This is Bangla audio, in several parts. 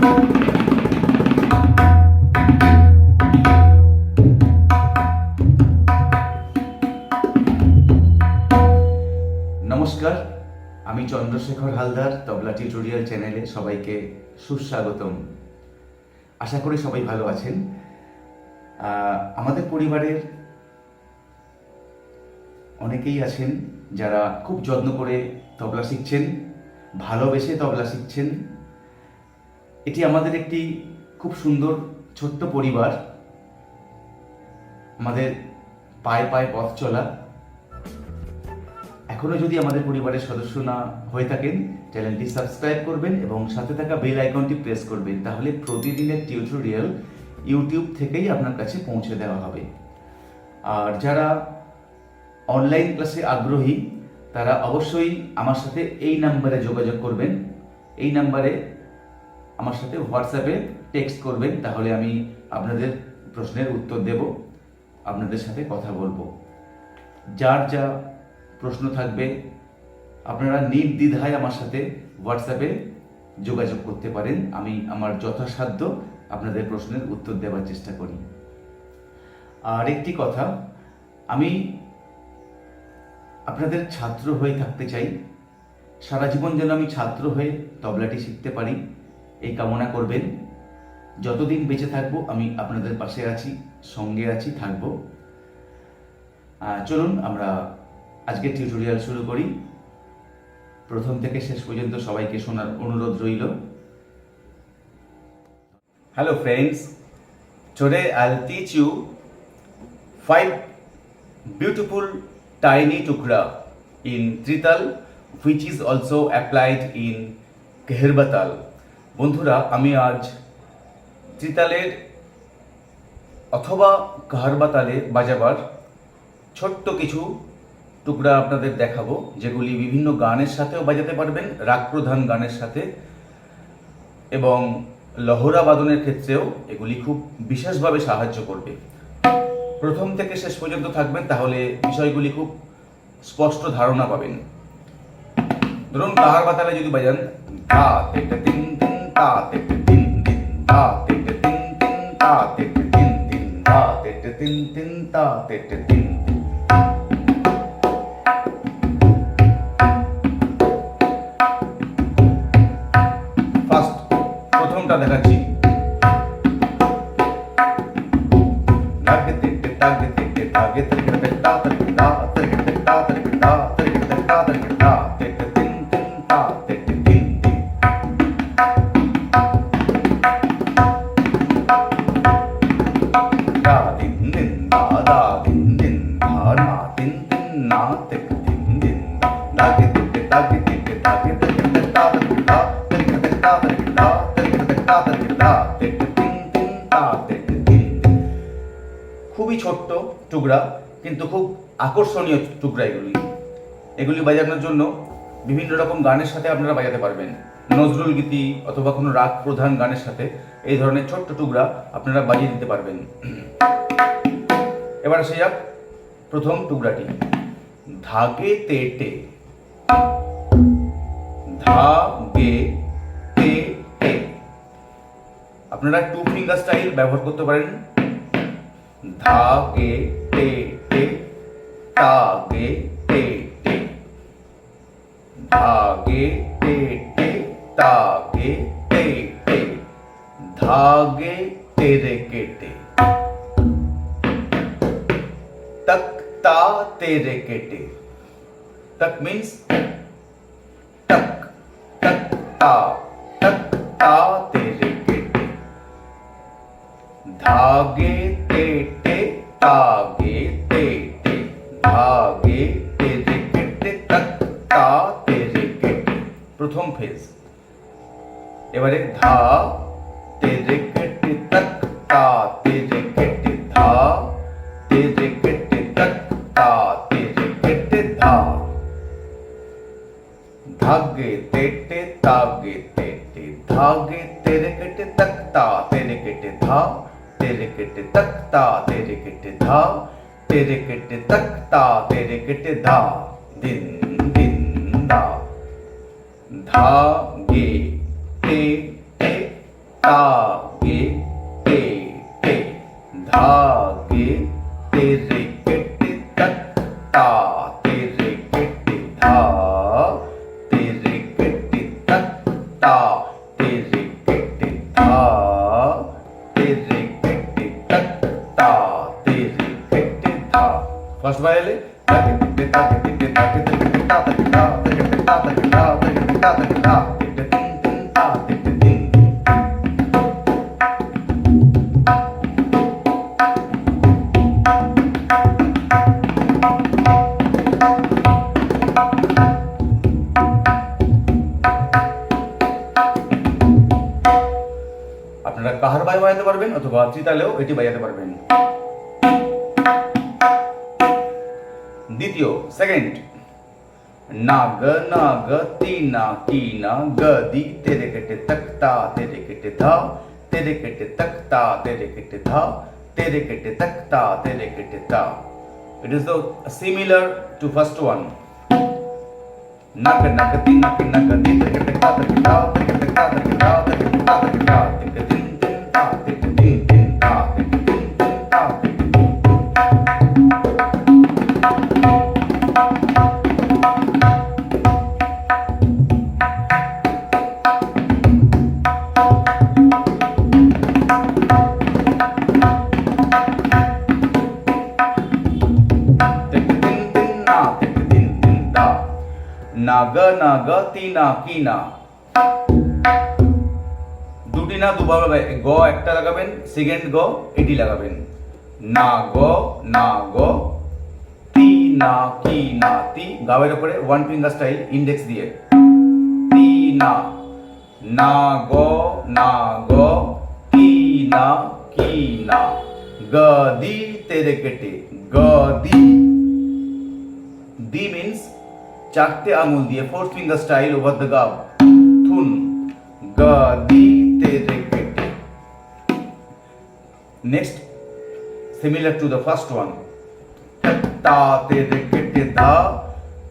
নমস্কার, আমি চন্দ্র শেখর হালদার তবলা টিউটোরিয়াল চ্যানেলে সবাইকে সুস্বাগতম। আশা করি সবাই ভালো আছেন। আমাদের পরিবারের অনেকেই আছেন যারা খুব যত্ন করে তবলা শিখছেন, ভালোবেসে তবলা শিখছেন। এটি আমাদের একটি খুব সুন্দর ছোট্ট পরিবার, আমাদের পায়ে পায়ে পথ চলা। এখনও যদি আমাদের পরিবারের সদস্য না হয়ে থাকেন, চ্যানেলটি সাবস্ক্রাইব করবেন এবং সাথে থাকা বেল আইকনটি প্রেস করবেন, তাহলে প্রতিদিনের টিউটোরিয়াল ইউটিউব থেকেই আপনার কাছে পৌঁছে দেওয়া হবে। আর যারা অনলাইন ক্লাসে আগ্রহী তারা অবশ্যই আমার সাথে এই নাম্বারে যোগাযোগ করবেন। এই নাম্বারে আমার সাথে হোয়াটসঅ্যাপে টেক্সট করবেন, তাহলে আমি আপনাদের প্রশ্নের উত্তর দেব, আপনাদের সাথে কথা বলবো। যার যা প্রশ্ন থাকবে আপনারা নির্দ্বিধায় আমার সাথে হোয়াটসঅ্যাপে যোগাযোগ করতে পারেন। আমি আমার যথাসাধ্য আপনাদের প্রশ্নের উত্তর দেওয়ার চেষ্টা করি। আর একটি কথা, আমি আপনাদের ছাত্র হয়ে থাকতে চাই। সারা জীবন যেন আমি ছাত্র হয়ে তবলাটি শিখতে পারি, এই কামনা করবেন। যতদিন বেঁচে থাকবো আমি আপনাদের পাশে আছি, সঙ্গে আছি, থাকবো। চলুন আমরা আজকে টিউটোরিয়াল শুরু করি। প্রথম থেকে শেষ পর্যন্ত সবাইকে শোনার অনুরোধ রইল। Hello friends, today I'll teach you 5 beautiful tiny tukra in trital, which is also applied in keherbatal. বন্ধুরা, আমি আজ ত্রিতালের অথবা কাহারবাতালে বাজাবার ছোট্ট কিছু টুকরা আপনাদের দেখাবো, যেগুলি বিভিন্ন গানের সাথেও বাজাতে পারবেন, রাগ প্রধান গানের সাথে, এবং লহরা বাদনের ক্ষেত্রেও এগুলি খুব বিশেষভাবে সাহায্য করবে। প্রথম থেকে শেষ পর্যন্ত থাকবেন, তাহলে বিষয়গুলি খুব স্পষ্ট ধারণা পাবেন। ধরুন কাহারবাতালে যদি বাজান ধা তেতে তিন তিন তা তেতে তিন তিন ধা তেতে তিন তিন তা তেতে তিন তিন ধা তেতে তিন তিন তা তেতে তিন। দেখাচ্ছি খুবই ছোট্ট টুকরা, কিন্তু খুব আকর্ষণীয় টুকরা। এগুলি বাজানোর জন্য বিভিন্ন রকম গানের সাথে আপনারা বাজাতে পারবেন। নজরুল গীতি অথবা কোনো রাগ প্রধান গানের সাথে এই ধরনের ছোট্ট টুকরা আপনারা বাজিয়ে দিতে পারবেন। এবার আসে যাক প্রথম টুকরাটি, ধাগে তেটে। ধাগে তেটে আপনারা 2 ফিঙ্গার স্টাইল ব্যবহার করতে পারেন। ধাগে তেটে তাগে তেটে, ধাগে তেটে তাগে তেটে, ধাগে তেরে কেটে, तक ता तेरे केटे। तक means तक, तक ता तेरे केटे, धागे तेटे तागे तेटे, धागे तेरे केटे तक ता तेरे केटे। प्रथम फेज। এবারে ধা তেরে কেটে तक ता तेरे केटे, धा तेरे केटे तक ता तेरे केटे, धा। धागे तेटे तागे तेटे, धागे तेरे केटे तक ता तेरे केटे, धा तेरे केटे तक ता तेरे केटे, धा तेरे केटे तक ता तेरे केटे, धा। दिन दिन दा, धागे तेटे ता गे ते ते धा गे ते रे के ते तक ता ते रे के ते धा ते रे के ते तक ता ते रे के ते धा ते रे के ते तक ता ते रे के ते धा। फर्स्ट वाले আপনারা কাহার বাই বাজাতে পারবেন অথবা ত্রিতালেও এটি বাজাতে পারবেন। দ্বিতীয় সেকেন্ড नाग नाग तीना कीना गदी तेरे कटे तख्ता तेरे कटे था तेरे कटे तख्ता तेरे कटे था तेरे कटे तख्ता तेरे कटे था। It is the similar to first one. नाग नाग तीना कीना गदी तेरे कटे था तेरे कटे था तेरे कटे था तेरे कटे था तेरे कटे था तेरे कटे था तेरे कटे तीन तीन था तेरे कटे तीन तीन था तेरे कटे तीन तीन था तेरे कटे নাগ নাগ তিনা কিনা দুটি না দুভাবে গ একটা লাগাবেন সেকেন্ড গ এটি লাগাবেন নাগ নাগ তিনা কিনা তি গাওয়ের উপরে ওয়ান ফিঙ্গার স্টাইল ইন্ডেক্স দিয়ে তিনা নাগ নাগ তিনা কিনা গদি তেরে কেটে গদি দি means চারটে আঙুল দিয়ে fourth finger style over the গাব থুন গদি তেরে কেটে। Next similar to the first one তা তেরে কেটে ধা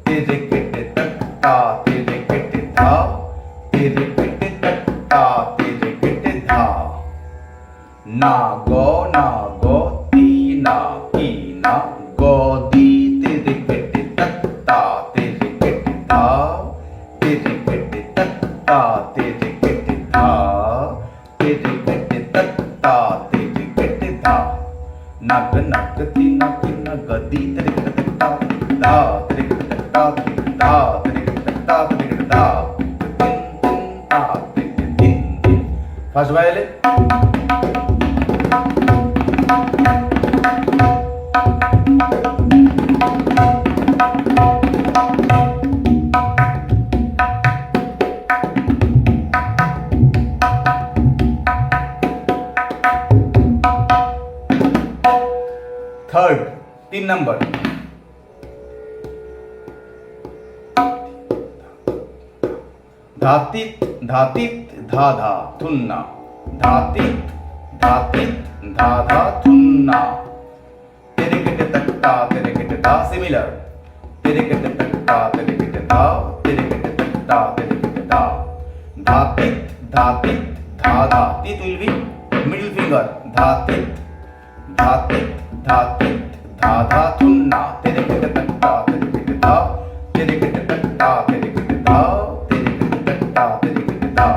তেরে কেটে তক তা তেরে কেটে ধা তেরে কেটে তক তা তেরে কেটে ধা না গো তি না কি না গদি তেরে কেটে তক তা তেরে কেটে ধা তেরে কেটে তক তা তেরে কেটে ধা তেরে কেটে তক তা তেরে কেটে ধা নাগ নাগ তি না কি না গদি তেরে কেটে তক তা ধা তেরে কেটে তক তা ধা তেরে কেটে তক তা তেরে কেটে ধা তিন তিন তা তেরে তিন তিন। ফার্স্ট ভায়োলে थर्ड तीन नंबर धातित धातित धा धा थुन्ना धातित धातित धा धा थुन्ना तेरे केटे तकता तेरे केटे धा सिमिलर तेरे केटे तकता तेरे केटे धा तेरे केटे तकता तेरे केटे धा धातित धातित धा धा तित will be middle finger धातित धातित धातित धा धा थुन्ना तेरे केटे तकता तेरे केटे धा तेरे केटे तकता तेरे केटे धा तेरे केटे तकता तेरे केटे धा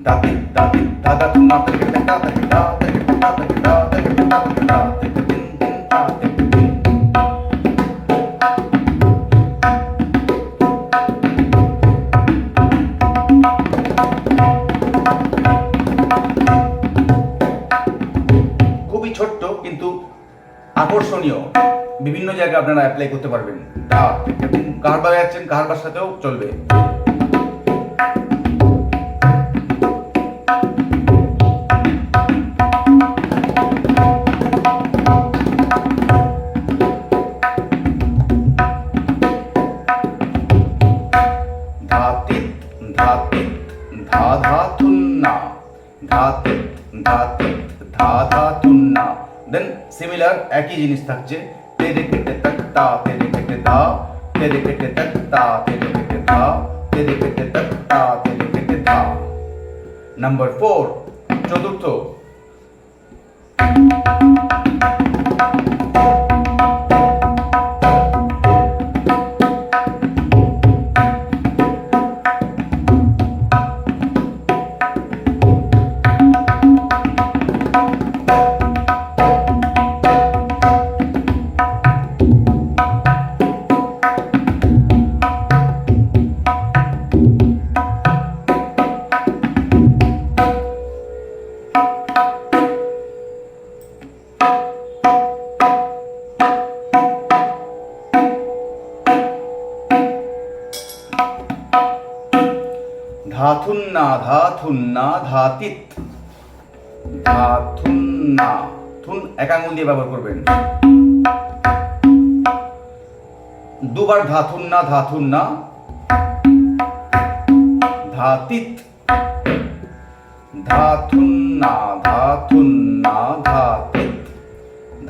धातित धातित धा धा थुन्ना तेरे केटे तकता तेरे केटे धा तेरे केटे तकता तेरे केटे धा तेरे केटे तकता तेरे केटे धा तेरे केटे तीन तीन धा तेरे केटे तीन। খুবই ছোট্ট কিন্তু আকর্ষণীয় বিভিন্ন জায়গায় আপনারা অ্যাপ্লাই করতে পারবেন। কাহার বাজায় যাচ্ছেন কাহার বার সাথেও চলবে। ধাতিত ধাতিত ধা ধা থুন্না ধাতিত ধাতিত ধা ধা থুন্না। দেন সিমিলার একই জিনিস থাকছে তেরে কেটে তকতা তেরে কেটে ধা তেরে কেটে তকতা তেরে কেটে ধা তেরে কেটে তকতা তেরে কেটে ধা নাম্বার 4 চতুর্থ ধাতুন্না ধাতুন্না ধাতিত ধাতুন্না থুন এক আঙুল দিয়ে ব্যবহার করবেন দুবার ধাতুন্না ধাতুন্না ধাতিত ধাতুন্না ধাতুন্না ধাতিত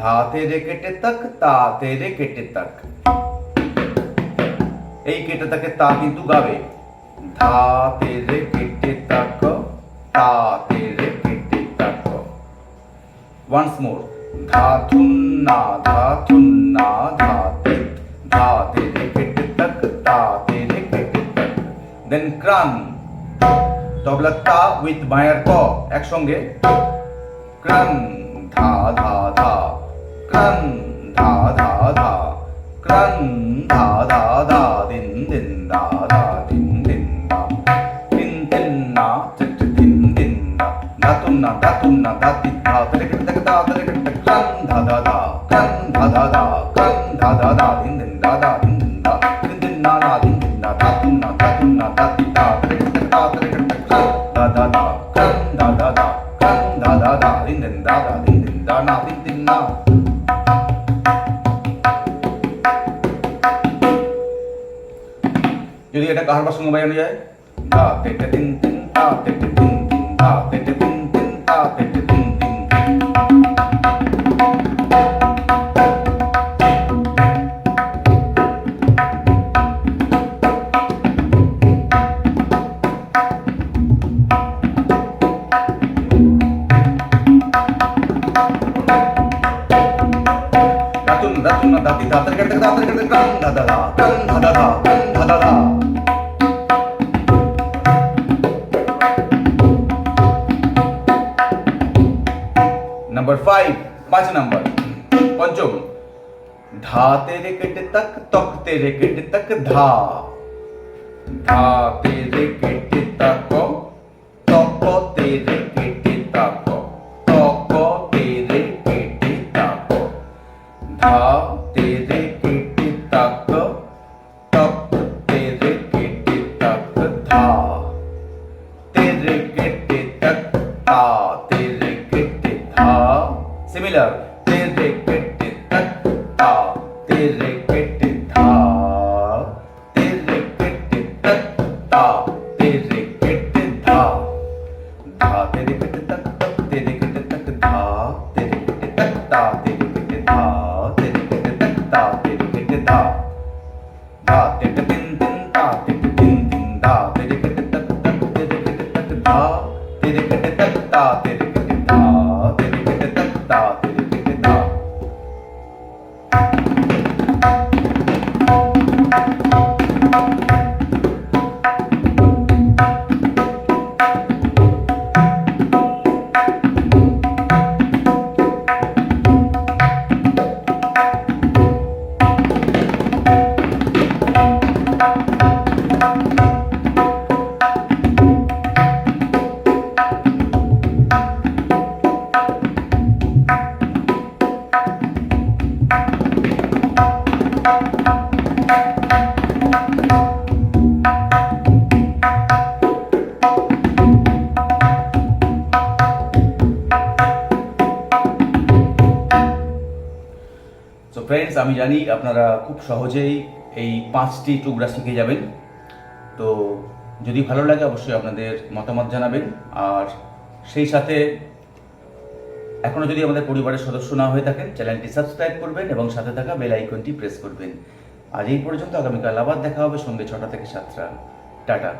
ধাতে রে কেটে তক তাতে রে কেটে তক এই কেটে তাকে তা কিন্তু গাবে धा तेरे केटे तक ता तेरे केटे तक once more धातुन्ना धातुन्ना धातित धा तेरे केटे तक ता तेरे केटे तक then क्रान तबला ता with मायर क एक संगे क्रान धा धा धा क्रान धा धा धा क्रान धा धा धा दिन दिन धा धा दिन ধাতুন্না ধাতুন্না ধাতিত ধা তেরে কেটে তক তা তেরে কেটে তক ক্রান ধা ধা ধা ক্রান ধা ধা ধা ক্রান ধা ধা ধা দিন দিন দা দা দিন দিন দা দিন দিন না না দিন দিন দা ধাতুন্না ধাতুন্না ধাতিত ধা তেরে কেটে তক তা তেরে কেটে তক ক্রান ধা ধা ধা ক্রান ধা ধা ধা ক্রান ধা ধা ধা দিন দিন দা দা দিন দিন দা না দিন দিন না যদি এটা কাহার বা সঙ্গে বাজানো যায় দা তেটে তিন তিন তা তেটে তিন তিন দা তেটে তিন তিন তা তেটে তিন তিন দাতুন দাতি দাতের কেটে দাতের কেটে ক্রান ধা ধা ধা ক্রান ধা ধা ধা ক্রান ধা ধা ধা नंबर 5 पांच नंबर पंचम धा तेरे केटे तक तक तेरे केटे तक धा धा तेरे केटे तक तक तेरे केटे तक तक तेरे केटे तक धा तेरे केटे तक तक तेरे केटे तक धा तेरे केटे तक ता तेरे केटे धा सिमिलर तेरे केटे तक ता तेरे केटे धा तेरे केटे तक ता तेरे केटे धा धा तेरे केटे तक तक तेरे केटे तक धा तेरे केटे तक ता तेरे केटे धा तेरे केटे तक ता तेरे केटे धा धा तेरे तीन तीन ता तेरे तीन तीन धा तेरे केटे तक तक तेरे केटे तक धा तेरे केटे तक ता तेरे केटे धा तेरे केटे तक ता तेरे केटे धा সো ফ্রেন্ডস আমি জানি আপনারা খুব সহজেই এই 5টি টুকরা শিখে যাবেন। তো যদি ভালো লাগে অবশ্যই আপনাদের মতামত জানাবেন, আর সেই সাথে এখনও যদি আমাদের পরিবারের সদস্য না হয়ে থাকেন চ্যানেলটি সাবস্ক্রাইব করবেন এবং সাথে থাকা বেল আইকনটি প্রেস করবেন। আজ এই পর্যন্ত, আগামীকাল আবার দেখা হবে সন্ধ্যে 6টা থেকে 7টা। টাটা।